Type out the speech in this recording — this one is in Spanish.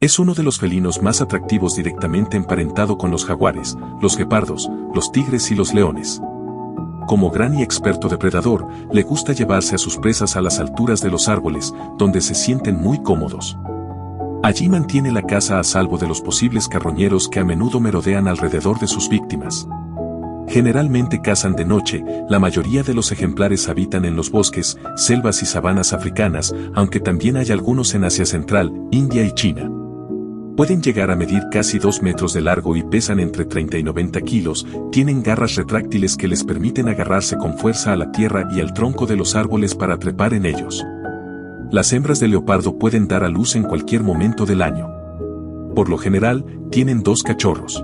Es uno de los felinos más atractivos directamente emparentado con los jaguares, los guepardos, los tigres y los leones. Como gran y experto depredador, le gusta llevarse a sus presas a las alturas de los árboles, donde se sienten muy cómodos. Allí mantiene la caza a salvo de los posibles carroñeros que a menudo merodean alrededor de sus víctimas. Generalmente cazan de noche, la mayoría de los ejemplares habitan en los bosques, selvas y sabanas africanas, aunque también hay algunos en Asia Central, India y China. Pueden llegar a medir casi 2 metros de largo y pesan entre 30 y 90 kilos, tienen garras retráctiles que les permiten agarrarse con fuerza a la tierra y al tronco de los árboles para trepar en ellos. Las hembras de leopardo pueden dar a luz en cualquier momento del año. Por lo general, tienen 2 cachorros.